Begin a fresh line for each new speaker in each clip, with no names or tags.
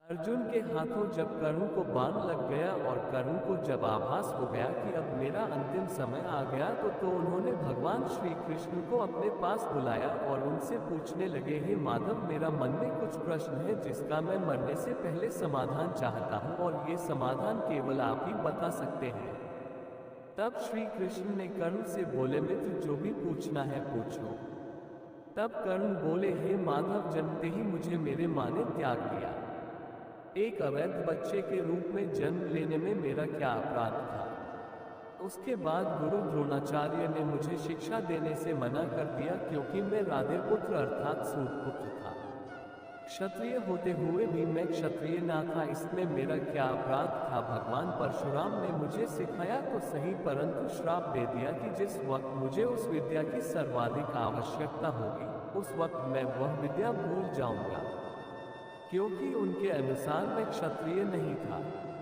अर्जुन के हाथों जब कर्ण को बाण लग गया और कर्ण को जब आभास हो गया कि अब मेरा अंतिम समय आ गया तो उन्होंने भगवान श्री कृष्ण को अपने पास बुलाया और उनसे पूछने लगे, हे माधव, मेरा मन में कुछ प्रश्न है जिसका मैं मरने से पहले समाधान चाहता हूँ और ये समाधान केवल आप ही बता सकते हैं। तब श्री कृष्ण ने कर्ण से बोले, मित्र, जो भी पूछना है पूछ लो। तब कर्ण बोले, हे माधव, जन्मते ही मुझे मेरे माँ ने त्याग दिया। एक अवैध बच्चे के रूप में जन्म लेने में मेरा क्या अपराध था। उसके बाद गुरु द्रोणाचार्य ने मुझे शिक्षा देने से मना कर दिया क्योंकि मैं राधे पुत्र अर्थात सूत पुत्र था। क्षत्रिय होते हुए भी मैं क्षत्रिय ना था, इसमें मेरा क्या अपराध था। भगवान परशुराम ने मुझे सिखाया तो सही, परंतु श्राप दे दिया कि जिस वक्त मुझे उस विद्या की सर्वाधिक आवश्यकता होगी उस वक्त मैं वह विद्या भूल जाऊंगा, क्योंकि उनके अनुसार मैं क्षत्रिय नहीं था।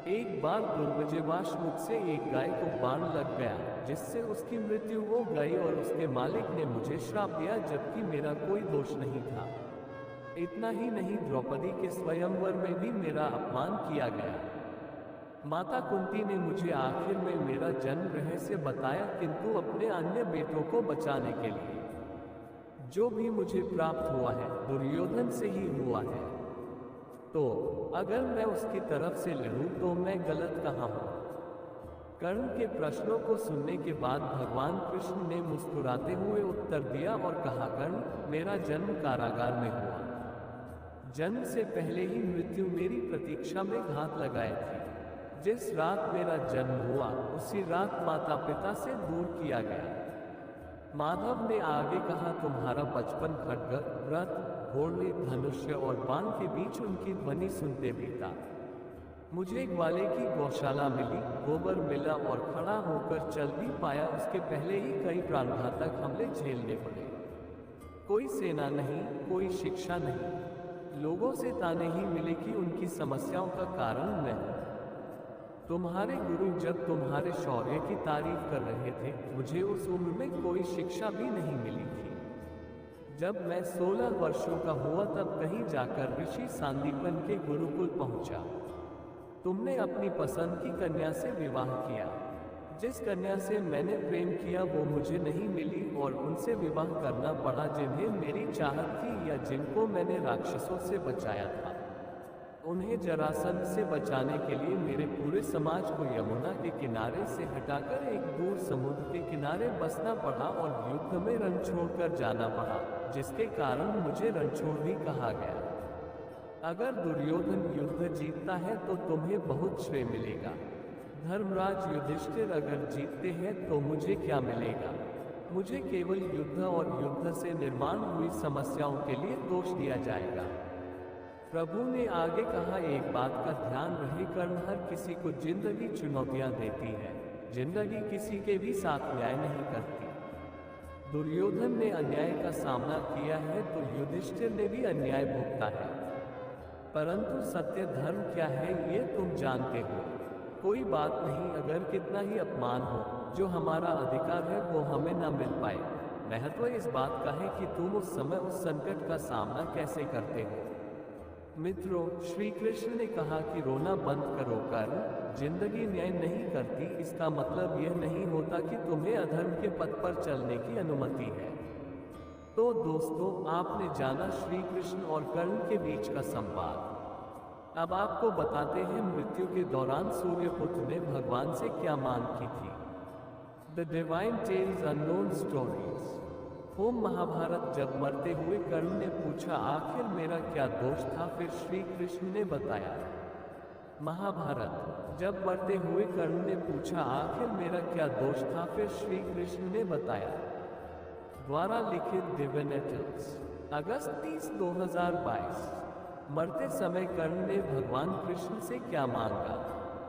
एक बार दुर्भाग्यवश मुझसे एक गाय को बाण लग गया जिससे उसकी मृत्यु हो गई और उसके मालिक ने मुझे श्राप दिया जबकि मेरा कोई दोष नहीं था। इतना ही नहीं, द्रौपदी के स्वयंवर में भी मेरा अपमान किया गया। माता कुंती ने मुझे आखिर में मेरा जन्म रहस्य बताया, किंतु अपने अन्य बेटों को बचाने के लिए जो भी मुझे प्राप्त हुआ है दुर्योधन से ही हुआ है। तो अगर मैं उसकी तरफ से लड़ूं तो मैं गलत कहाँ हूँ? कर्ण के प्रश्नों को सुनने के बाद भगवान कृष्ण ने मुस्कुराते हुए उत्तर दिया और कहा, कर्ण, मेरा जन्म कारागार में हुआ। जन्म से पहले ही मृत्यु मेरी प्रतीक्षा में घात लगाए थी। जिस रात मेरा जन्म हुआ उसी रात माता पिता से दूर किया गया। माधव ने आगे कहा, तुम्हारा बचपन खड्ग, रथ, घोड़े, धनुष्य और बाण के बीच उनकी ध्वनि सुनते बीता। मुझे ग्वाले की गौशाला मिली, गोबर मिला और खड़ा होकर चल भी पाया। उसके पहले ही कई प्राणघातक हमले झेलने पड़े। कोई सेना नहीं, कोई शिक्षा नहीं, लोगों से ताने ही मिले कि उनकी समस्याओं का कारण मैं हूं। तुम्हारे गुरु जब तुम्हारे शौर्य की तारीफ कर रहे थे, मुझे उस उम्र में कोई शिक्षा भी नहीं मिली थी। जब मैं 16 वर्षों का हुआ तब कहीं जाकर ऋषि सांदीपन के गुरुकुल पहुंचा। तुमने अपनी पसंद की कन्या से विवाह किया। जिस कन्या से मैंने प्रेम किया वो मुझे नहीं मिली और उनसे विवाह करना पड़ा जिन्हें मेरी चाहत थी या जिनको मैंने राक्षसों से बचाया था। उन्हें जरासंध से बचाने के लिए मेरे पूरे समाज को यमुना के किनारे से हटाकर एक दूर समुद्र के किनारे बसना पड़ा और युद्ध में रण छोड़कर जाना पड़ा, जिसके कारण मुझे रणछोड़ कहा गया। अगर दुर्योधन युद्ध जीतता है तो तुम्हें बहुत श्रेय मिलेगा। धर्मराज युधिष्ठिर अगर जीतते हैं तो मुझे क्या मिलेगा? मुझे केवल युद्ध और युद्ध से निर्माण हुई समस्याओं के लिए दोष दिया जाएगा। प्रभु ने आगे कहा, एक बात का ध्यान रहे, कर्ण, हर किसी को जिंदगी चुनौतियां देती है। जिंदगी किसी के भी साथ न्याय नहीं करती। दुर्योधन ने अन्याय का सामना किया है तो युधिष्ठिर ने भी अन्याय भुगता है, परंतु सत्य धर्म क्या है ये तुम जानते हो। कोई बात नहीं, अगर कितना ही अपमान हो, जो हमारा अधिकार है वो हमें न मिल पाए। महत्व इस बात का है कि तुम उस समय उस संकट का सामना कैसे करते हो। मित्रों, श्री कृष्ण ने कहा कि रोना बंद करो कर्ण, जिंदगी न्याय नहीं करती इसका मतलब यह नहीं होता कि तुम्हें अधर्म के पथ पर चलने की अनुमति है। तो दोस्तों, आपने जाना श्री कृष्ण और कर्ण के बीच का संवाद। अब आपको बताते हैं मृत्यु के दौरान सूर्यपुत्र ने भगवान से क्या मांग की थी। The divine tales unknown stories. Home Mahabharat. जब मरते हुए कर्ण ने पूछा, आखिर मेरा क्या दोष था, फिर श्री कृष्ण ने बताया। महाभारत। जब मरते हुए कर्ण ने पूछा, आखिर मेरा क्या दोष था, फिर श्री कृष्ण ने बताया। द्वारा लिखित डिवाइन टेल्स, अगस्त 30, 2022। मरते समय कर्ण ने भगवान कृष्ण से क्या मांगा?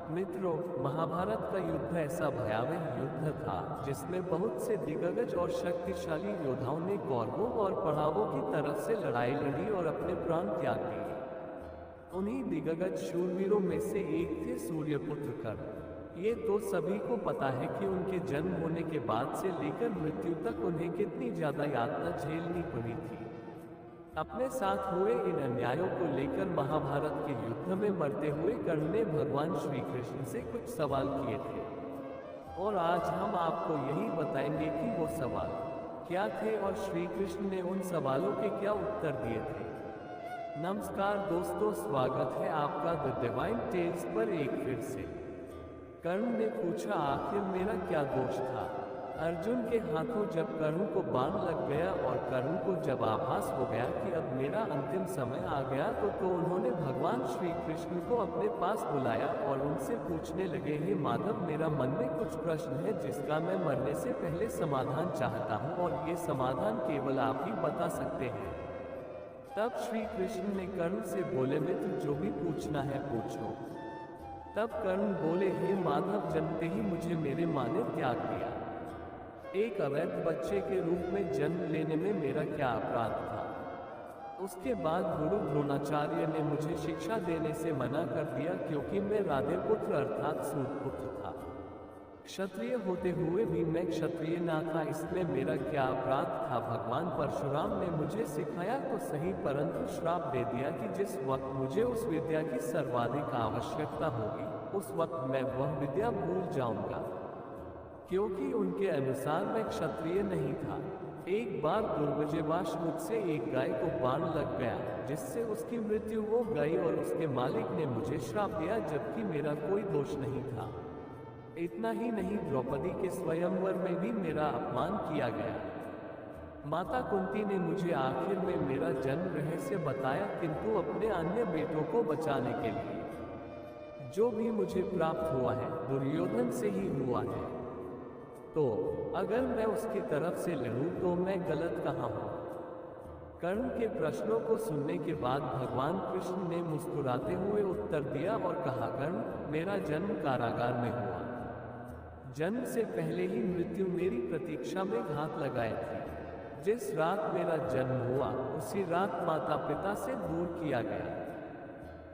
मित्रों, महाभारत का युद्ध ऐसा भयावह युद्ध था जिसमें बहुत से दिग्गज और शक्तिशाली योद्धाओं ने कौरवों और पांडवों की तरफ से लड़ाई लड़ी और अपने प्राण त्याग दिए। उन्हीं दिग्गज शूरवीरों में से एक थे सूर्यपुत्र कर्ण। ये तो सभी को पता है कि उनके जन्म होने के बाद से लेकर मृत्यु तक उन्हें कितनी ज्यादा यातना झेलनी पड़ी थी। अपने साथ हुए इन अन्यायों को लेकर महाभारत के युद्ध में मरते हुए कर्ण ने भगवान श्री कृष्ण से कुछ सवाल किए थे, और आज हम आपको यही बताएंगे कि वो सवाल क्या थे और श्री कृष्ण ने उन सवालों के क्या उत्तर दिए थे। नमस्कार दोस्तों, स्वागत है आपका द डिवाइन टेल्स पर एक फिर से। कर्ण ने पूछा, आखिर मेरा क्या दोष था? अर्जुन के हाथों जब कर्ण को बाण लग गया और कर्ण को जब आभास हो गया कि अब मेरा अंतिम समय आ गया तो उन्होंने भगवान श्री कृष्ण को अपने पास बुलाया और उनसे पूछने लगे, हे माधव, मेरा मन में कुछ प्रश्न है जिसका मैं मरने से पहले समाधान चाहता हूँ और ये समाधान केवल आप ही बता सकते हैं। तब श्री कृष्ण ने कर्ण से बोले, मित्र, जो भी पूछना है पूछो। तब कर्ण बोले, हे माधव, जन्मते ही मुझे मेरे माँ ने त्याग दिया। एक अवैध बच्चे के रूप में जन्म लेने में मेरा क्या अपराध था? उसके बाद गुरु द्रोणाचार्य ने मुझे शिक्षा देने से मना कर दिया क्योंकि मैं राधे पुत्र अर्थात सूत पुत्र था। क्षत्रिय होते हुए भी मैं क्षत्रिय ना था, इसमें मेरा क्या अपराध था? भगवान परशुराम ने मुझे सिखाया तो सही, परंतु श्राप दे दिया कि जिस वक्त मुझे उस विद्या की सर्वाधिक आवश्यकता होगी उस वक्त मैं वह विद्या भूल जाऊंगा, क्योंकि उनके अनुसार मैं क्षत्रिय नहीं था। एक बार दुर्भाग्यवश मुझसे एक गाय को बाण लग गया जिससे उसकी मृत्यु हो गई और उसके मालिक ने मुझे श्राप दिया जबकि मेरा कोई दोष नहीं था। इतना ही नहीं, द्रौपदी के स्वयंवर में भी मेरा अपमान किया गया। माता कुंती ने मुझे आखिर में मेरा जन्म रहस्य बताया, किंतु अपने अन्य बेटों को बचाने के लिए जो भी मुझे प्राप्त हुआ है दुर्योधन से ही हुआ है। तो अगर मैं उसकी तरफ से लड़ूं तो मैं गलत कहाँ हूँ? कर्ण के प्रश्नों को सुनने के बाद भगवान कृष्ण ने मुस्कुराते हुए उत्तर दिया और कहा, कर्ण, मेरा जन्म कारागार में हुआ। जन्म से पहले ही मृत्यु मेरी प्रतीक्षा में घात लगाए थी। जिस रात मेरा जन्म हुआ उसी रात माता पिता से दूर किया गया।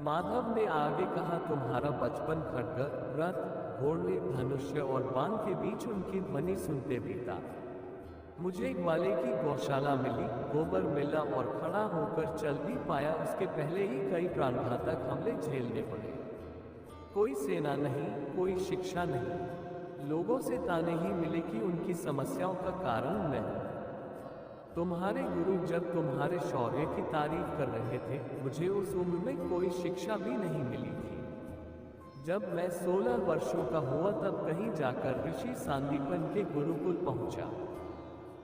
माधव ने आगे कहा, तुम्हारा बचपन खड्ग, रथ, घोड़े, धनुष्य और बाण के बीच उनकी ध्वनि सुनते बीता। मुझे ग्वाले की गौशाला मिली, गोबर मिला और खड़ा होकर चल भी पाया। उसके पहले ही कई प्राणघातक हमले झेलने पड़े। कोई सेना नहीं, कोई शिक्षा नहीं, लोगों से ताने ही मिले कि उनकी समस्याओं का कारण मैं हूं। तुम्हारे गुरु जब तुम्हारे शौर्य की तारीफ कर रहे थे, मुझे उस उम्र में कोई शिक्षा भी नहीं मिली थी। जब मैं 16 वर्षों का हुआ तब कहीं जाकर ऋषि सांदीपन के गुरुकुल पहुंचा।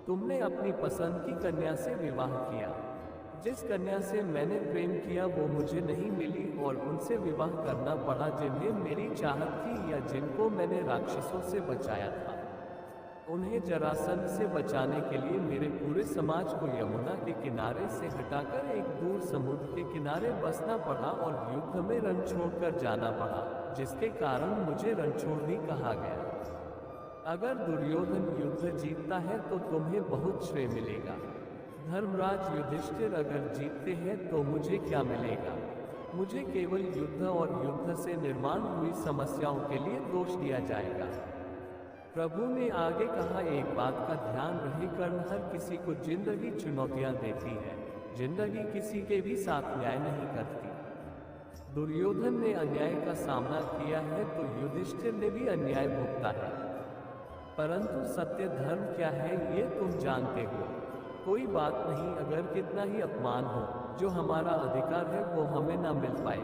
तुमने अपनी पसंद की कन्या से विवाह किया। जिस कन्या से मैंने प्रेम किया वो मुझे नहीं मिली और उनसे विवाह करना पड़ा जिन्हें मेरी चाहत थी या जिनको मैंने राक्षसों से बचाया था। उन्हें जरासंध से बचाने के लिए मेरे पूरे समाज को यमुना के किनारे से हटाकर एक दूर समुद्र के किनारे बसना पड़ा और युद्ध में रण छोड़कर जाना पड़ा, जिसके कारण मुझे रणछोड़नी कहा गया। अगर दुर्योधन युद्ध जीतता है तो तुम्हें बहुत श्रेय मिलेगा। धर्मराज युधिष्ठिर अगर जीतते हैं तो मुझे क्या मिलेगा? मुझे केवल युद्ध और युद्ध से निर्माण हुई समस्याओं के लिए दोष दिया जाएगा। प्रभु ने आगे कहा, एक बात का ध्यान रहे, कर्ण हर किसी को जिंदगी चुनौतियां देती है। जिंदगी किसी के भी साथ न्याय नहीं करती। दुर्योधन ने अन्याय का सामना किया है तो युधिष्ठिर ने भी अन्याय भुगता है, परंतु सत्य धर्म क्या है ये तुम जानते हो। कोई बात नहीं, अगर कितना ही अपमान हो, जो हमारा अधिकार है वो हमें ना मिल पाए।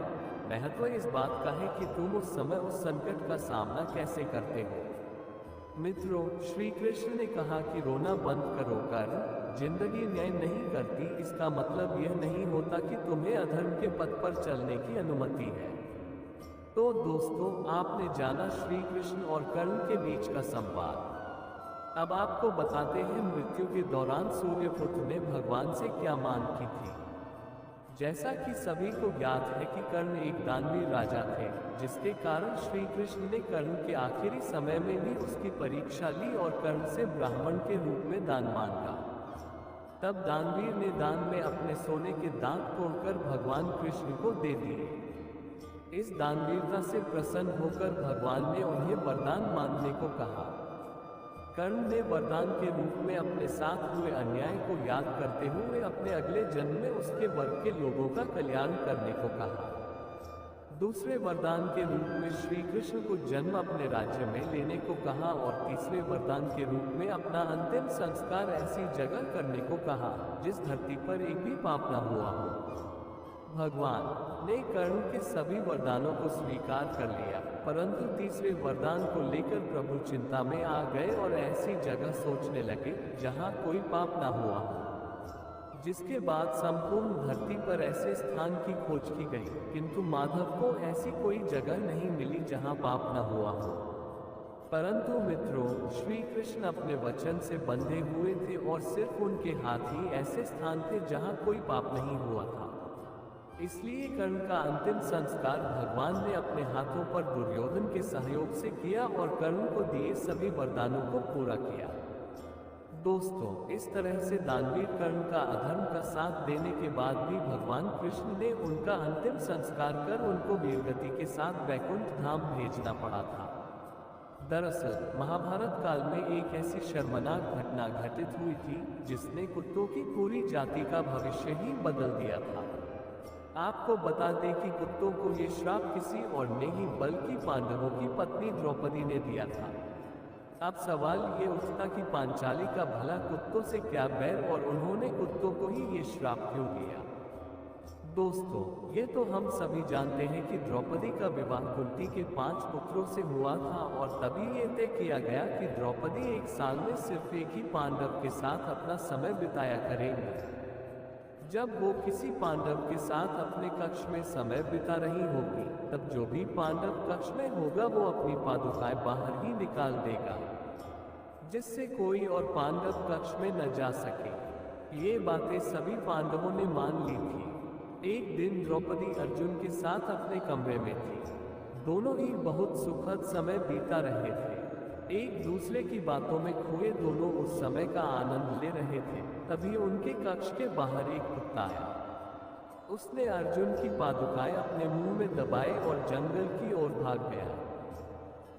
महत्व इस बात का है कि तुम उस समय उस संकट का सामना कैसे करते हो। मित्रों, श्री कृष्ण ने कहा कि रोना बंद करो, कर जिंदगी न्याय नहीं करती। इसका मतलब यह नहीं होता कि तुम्हें अधर्म के पथ पर चलने की अनुमति है। तो दोस्तों, आपने जाना श्री कृष्ण और कर्ण के बीच का संवाद। अब आपको बताते हैं मृत्यु के दौरान सूर्यपुत्र ने भगवान से क्या मांग की थी। जैसा कि सभी को ज्ञात है कि कर्ण एक दानवीर राजा थे, जिसके कारण श्री कृष्ण ने कर्ण के आखिरी समय में भी उसकी परीक्षा ली और कर्ण से ब्राह्मण के रूप में दान मांगा। तब दानवीर ने दान में अपने सोने के दांत तोड़कर भगवान कृष्ण को दे दिए। इस दानवीरता से प्रसन्न होकर भगवान ने उन्हें वरदान मांगने को कहा। कर्ण ने वरदान के रूप में अपने साथ हुए अन्याय को याद करते हुए अपने अगले जन्म में उसके वर्ग के लोगों का कल्याण करने को कहा। दूसरे वरदान के रूप में श्री कृष्ण को जन्म अपने राज्य में लेने को कहा और तीसरे वरदान के रूप में अपना अंतिम संस्कार ऐसी जगह करने को कहा जिस धरती पर एक भी पाप न हुआ हो। भगवान ने कर्ण के सभी वरदानों को स्वीकार कर लिया, परंतु तीसरे वरदान को लेकर प्रभु चिंता में आ गए और ऐसी जगह सोचने लगे जहां कोई पाप ना हुआ हो। जिसके बाद संपूर्ण धरती पर ऐसे स्थान की खोज की गई, किंतु माधव को ऐसी कोई जगह नहीं मिली जहां पाप न हुआ हो। परंतु मित्रों, श्री कृष्ण अपने वचन से बंधे हुए थे और सिर्फ उनके हाथ ही ऐसे स्थान थे जहां कोई पाप नहीं हुआ था। इसलिए कर्ण का अंतिम संस्कार भगवान ने अपने हाथों पर दुर्योधन के सहयोग से किया और कर्ण को दिए सभी वरदानों को पूरा किया। दोस्तों, इस तरह से दानवीर कर्ण का अधर्म का साथ देने के बाद भी भगवान कृष्ण ने उनका अंतिम संस्कार कर उनको वीरगति के साथ वैकुंठ धाम भेजना पड़ा था। दरअसल महाभारत काल में एक ऐसी शर्मनाक घटना घटित हुई थी जिसने कुत्तों की पूरी जाति का भविष्य ही बदल दिया था। आपको बता दें कि कुत्तों को ये श्राप किसी और ने ही बल्कि पांडवों की पत्नी द्रौपदी ने दिया था। अब सवाल ये उठता कि पांचाली का भला कुत्तों से क्या बैर और उन्होंने कुत्तों को ही ये श्राप क्यों दिया। दोस्तों, ये तो हम सभी जानते हैं कि द्रौपदी का विवाह कुंती के 5 पुत्रों से हुआ था और तभी ये तय किया गया कि द्रौपदी एक साल में सिर्फ एक ही पांडव के साथ अपना समय बिताया करेंगी। जब वो किसी पांडव के साथ अपने कक्ष में समय बिता रही होगी, तब जो भी पांडव कक्ष में होगा वो अपनी पादुकाएं बाहर ही निकाल देगा, जिससे कोई और पांडव कक्ष में न जा सके। ये बातें सभी पांडवों ने मान ली थी। एक दिन द्रौपदी अर्जुन के साथ अपने कमरे में थी। दोनों ही बहुत सुखद समय बीता रहे थे। एक दूसरे की बातों में खोए दोनों उस समय का आनंद ले रहे थे। तभी उनके कक्ष के बाहर एक कुत्ता आया। उसने अर्जुन की पादुकाएं अपने मुंह में दबाए और जंगल की ओर भाग गया।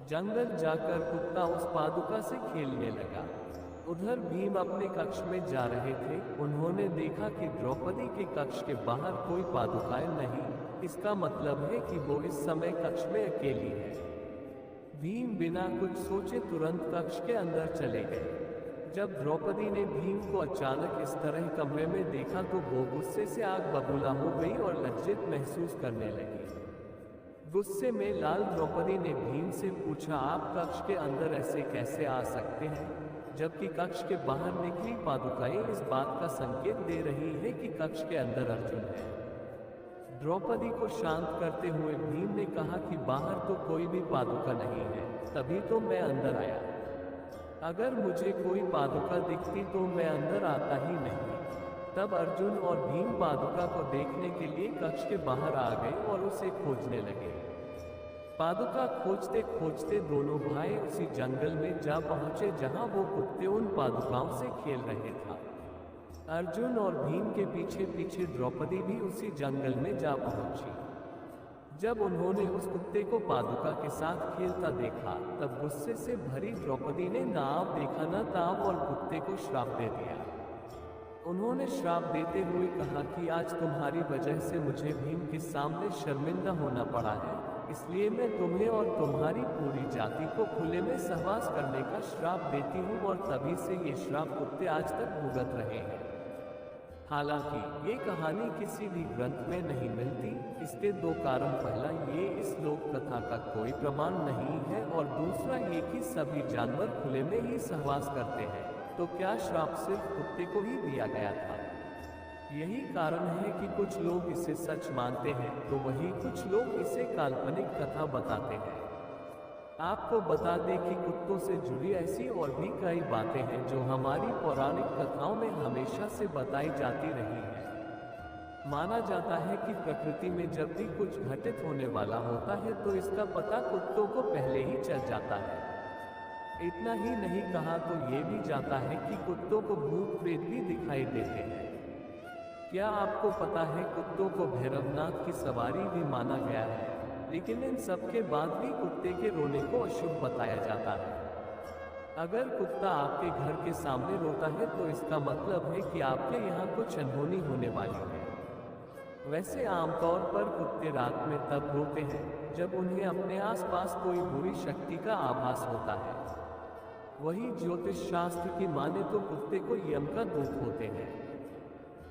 जंगल जाकर कुत्ता उस पादुका से खेलने लगा। उधर भीम अपने कक्ष में जा रहे थे। उन्होंने देखा कि द्रौपदी के कक्ष के बाहर कोई पादुकाएं नहीं। इसका मतलब है कि वो इस समय कक्ष में अकेली है। भीम बिना कुछ सोचे तुरंत कक्ष के अंदर चले गए। जब द्रौपदी ने भीम को अचानक इस तरह कमरे में देखा तो वो गुस्से से आग बबूला हो गई और लज्जित महसूस करने लगी। गुस्से में लाल द्रौपदी ने भीम से पूछा, आप कक्ष के अंदर ऐसे कैसे आ सकते हैं, जबकि कक्ष के बाहर निकली पादुकाएं इस बात का संकेत दे रही है कि कक्ष के अंदर अर्जुन है। द्रौपदी को शांत करते हुए भीम ने कहा कि बाहर तो कोई भी पादुका नहीं है, तभी तो मैं अंदर आया। अगर मुझे कोई पादुका दिखती तो मैं अंदर आता ही नहीं। तब अर्जुन और भीम पादुका को देखने के लिए कक्ष के बाहर आ गए और उसे खोजने लगे। पादुका खोजते खोजते दोनों भाई उसी जंगल में जा पहुंचे जहां वो कुत्ते उन पादुकाओं से खेल रहे थे। अर्जुन और भीम के पीछे पीछे द्रौपदी भी उसी जंगल में जा पहुंची। जब उन्होंने उस कुत्ते को पादुका के साथ खेलता देखा, तब गुस्से से भरी द्रौपदी ने ना आप देखा न ताब और कुत्ते को श्राप दे दिया। उन्होंने श्राप देते हुए कहा कि आज तुम्हारी वजह से मुझे भीम के सामने शर्मिंदा होना पड़ा है, इसलिए मैं तुम्हें और तुम्हारी पूरी जाति को खुले में सहवास करने का श्राप देती हूँ। और तभी से ये श्राप कुत्ते आज तक भुगत रहे हैं। हालांकि ये कहानी किसी भी ग्रंथ में नहीं मिलती। इसके 2 कारण, पहला ये इस लोक कथा का कोई प्रमाण नहीं है और दूसरा ये कि सभी जानवर खुले में ही सहवास करते हैं, तो क्या श्राप सिर्फ कुत्ते को ही दिया गया था? यही कारण है कि कुछ लोग इसे सच मानते हैं तो वही कुछ लोग इसे काल्पनिक कथा बताते हैं। आपको बता दें कि कुत्तों से जुड़ी ऐसी और भी कई बातें हैं जो हमारी पौराणिक कथाओं में हमेशा से बताई जाती रही हैं। माना जाता है कि प्रकृति में जब भी कुछ घटित होने वाला होता है तो इसका पता कुत्तों को पहले ही चल जाता है। इतना ही नहीं कहा तो ये भी जाता है कि कुत्तों को भूत प्रेत भी दिखाई देते हैं। क्या आपको पता है कुत्तों को भैरवनाथ की सवारी भी माना गया है, लेकिन इन सब के बाद भी कुत्ते के रोने को अशुभ बताया जाता है। अगर कुत्ता आपके घर के सामने रोता है तो इसका मतलब है कि आपके यहाँ कुछ अनहोनी होने वाली है। वैसे आमतौर पर कुत्ते रात में तब रोते हैं जब उन्हें अपने आसपास कोई बुरी शक्ति का आभास होता है। वही ज्योतिष शास्त्र की माने तो कुत्ते को यम का दूत होते हैं।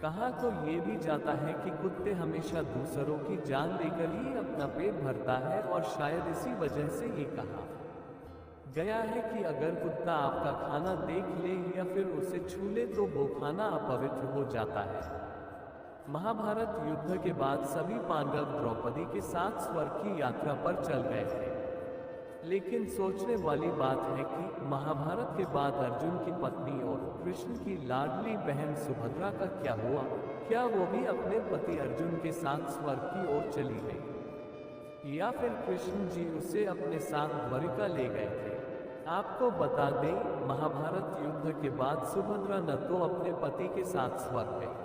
कहा तो ये भी जाता है कि कुत्ते हमेशा दूसरों की जान लेकर ही अपना पेट भरता है, और शायद इसी वजह से ये कहा गया है कि अगर कुत्ता आपका खाना देख ले या फिर उसे छू ले तो वो खाना अपवित्र हो जाता है। महाभारत युद्ध के बाद सभी पांडव द्रौपदी के साथ स्वर्ग की यात्रा पर चल गए थे। लेकिन सोचने वाली बात है कि महाभारत के बाद अर्जुन की पत्नी और कृष्ण की लाडली बहन सुभद्रा का क्या हुआ? क्या वो भी अपने पति अर्जुन के साथ स्वर्ग की ओर चली गई, या फिर कृष्ण जी उसे अपने साथ द्वारिका ले गए थे? आपको बता दें, महाभारत युद्ध के बाद सुभद्रा न तो अपने पति के साथ स्वर्ग गई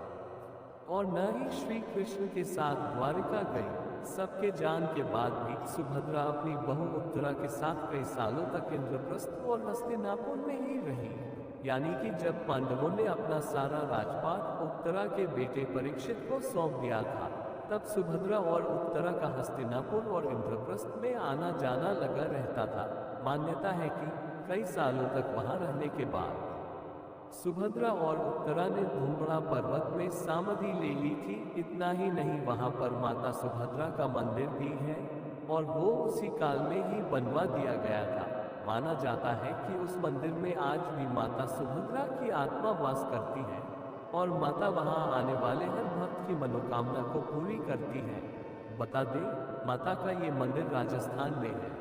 और न ही श्री कृष्ण के साथ द्वारिका गई। सबके जान के बाद भी सुभद्रा अपनी बहू उत्तरा के साथ कई सालों तक इंद्रप्रस्थ और हस्तिनापुर में ही रही। यानी कि जब पांडवों ने अपना सारा राजपाट उत्तरा के बेटे परीक्षित को सौंप दिया था, तब सुभद्रा और उत्तरा का हस्तिनापुर और इंद्रप्रस्थ में आना जाना लगा रहता था। मान्यता है कि कई सालों तक वहां रहने के बाद सुभद्रा और उत्तरा ने धुम्बड़ा पर्वत में समाधि ले ली थी। इतना ही नहीं, वहां पर माता सुभद्रा का मंदिर भी है और वो उसी काल में ही बनवा दिया गया था। माना जाता है कि उस मंदिर में आज भी माता सुभद्रा की आत्मा वास करती है और माता वहां आने वाले हर भक्त की मनोकामना को पूरी करती है। बता दें, माता का ये मंदिर राजस्थान में है।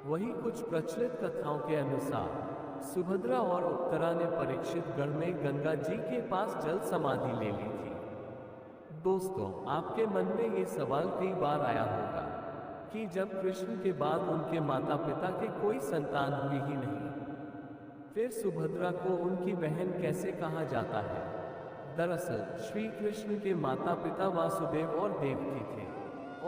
वही कुछ प्रचलित कथाओं के अनुसार सुभद्रा और उत्तरा ने परीक्षित गढ़ में गंगा जी के पास जल समाधि ले ली थी। दोस्तों, आपके मन में ये सवाल कई बार आया होगा कि जब कृष्ण के बाद उनके माता पिता के कोई संतान हुई ही नहीं, फिर सुभद्रा को उनकी बहन कैसे कहा जाता है? दरअसल श्री कृष्ण के माता पिता वासुदेव और देवकी थे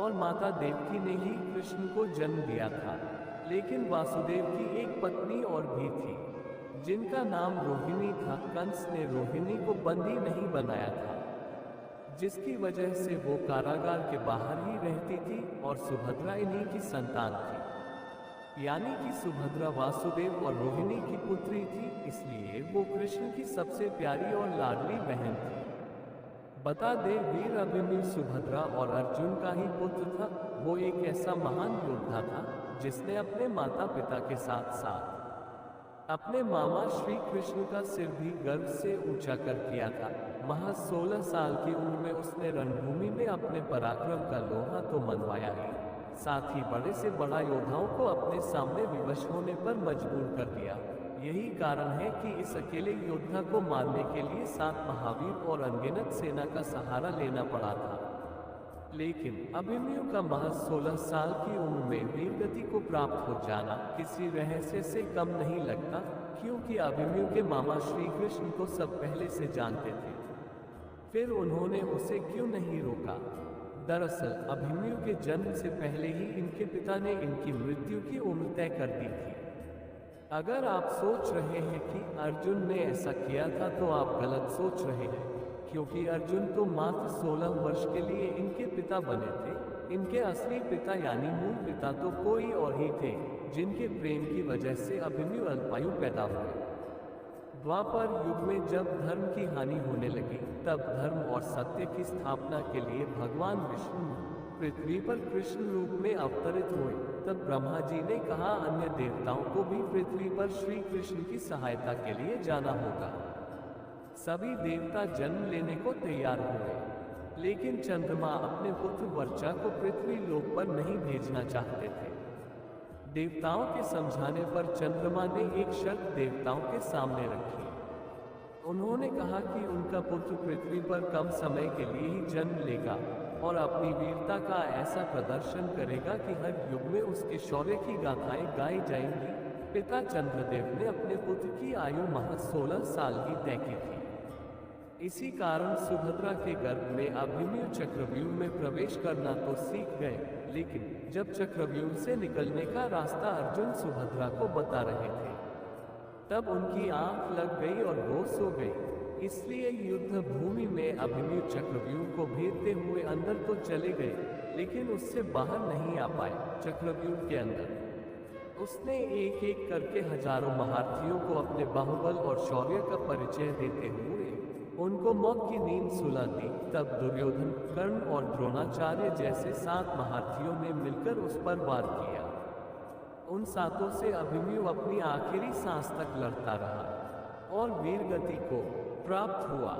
और माता देवकी ने ही कृष्ण को जन्म दिया था। लेकिन वासुदेव की एक पत्नी और भी थी जिनका नाम रोहिणी था। कंस ने रोहिणी को बंदी नहीं बनाया था, जिसकी वजह से वो कारागार के बाहर ही रहती थी और सुभद्रा इन्हीं की संतान थी। यानी कि सुभद्रा वासुदेव और रोहिणी की पुत्री थी, इसलिए वो कृष्ण की सबसे प्यारी और लाडली बहन थी। बता दे, वीर अभिमन्यु सुभद्रा और अर्जुन का ही पुत्र था। वो एक ऐसा महान योद्धा था जिसने अपने माता पिता के साथ साथ अपने मामा श्री कृष्ण का सिर भी गर्व से ऊंचा कर दिया था। महज 16 साल की उम्र में उसने रणभूमि में अपने पराक्रम का लोहा तो मनवाया ही, साथ ही बड़े से बड़ा योद्धाओं को अपने सामने विवश होने पर मजबूर कर दिया। यही कारण है कि इस अकेले योद्धा को मारने के लिए 7 महावीर और अनगिनत सेना का सहारा लेना पड़ा था। लेकिन अभिमन्यु का महज 16 साल की उम्र में वीरगति को प्राप्त हो जाना किसी रहस्य से कम नहीं लगता, क्योंकि अभिमन्यु के मामा श्री कृष्ण को सब पहले से जानते थे। फिर उन्होंने उसे क्यों नहीं रोका? दरअसल अभिमन्यु के जन्म से पहले ही इनके पिता ने इनकी मृत्यु की उम्र तय कर दी थी। अगर आप सोच रहे हैं कि अर्जुन ने ऐसा किया था तो आप गलत सोच रहे हैं, क्योंकि अर्जुन तो मात्र 16 वर्ष के लिए इनके पिता बने थे। इनके असली पिता यानी मूल पिता तो कोई और ही थे, जिनके प्रेम की वजह से अभिमन्यु अल्पायु पैदा हुए। द्वापर युग में जब धर्म की हानि होने लगी, तब धर्म और सत्य की स्थापना के लिए भगवान विष्णु पृथ्वी पर कृष्ण रूप में अवतरित हुए। तब ब्रह्मा जी ने कहा, अन्य देवताओं को भी पृथ्वी पर श्री कृष्ण की सहायता के लिए जाना होगा। सभी देवता जन्म लेने को तैयार हुए, लेकिन चंद्रमा अपने पुत्र वर्चा को पृथ्वी लोक पर नहीं भेजना चाहते थे। देवताओं के समझाने पर चंद्रमा ने एक शर्त देवताओं के सामने रखी। उन्होंने कहा कि उनका पुत्र पृथ्वी पर कम समय के लिए ही जन्म लेगा और अपनी वीरता का ऐसा प्रदर्शन करेगा कि हर युग में उसके शौर्य की गाथाएं गाई जाएंगी। पिता चंद्रदेव ने अपने पुत्र की आयु महज 16 साल ही तय की थी। इसी कारण सुभद्रा के गर्भ में अभिमन्यु चक्रव्यूह में प्रवेश करना तो सीख गए, लेकिन जब चक्रव्यूह से निकलने का रास्ता अर्जुन सुभद्रा को बता रहे थे, तब उनकी आंख लग गई और वो सो गई। इसलिए युद्ध भूमि में अभिमन्यु चक्रव्यूह को भेदते हुए अंदर तो चले गए, लेकिन उससे बाहर नहीं आ पाए। चक्रव्यूह के अंदर उसने एक एक करके हजारों महारथियों को अपने बाहुबल और शौर्य का परिचय देते हुए उनको मौत की नींद सुला दी। तब दुर्योधन, कर्ण और द्रोणाचार्य जैसे 7 महारथियों ने मिलकर उस पर वार किया। उन 7 से अभिमन्यु अपनी आखिरी सांस तक लड़ता रहा और वीरगति को प्राप्त हुआ।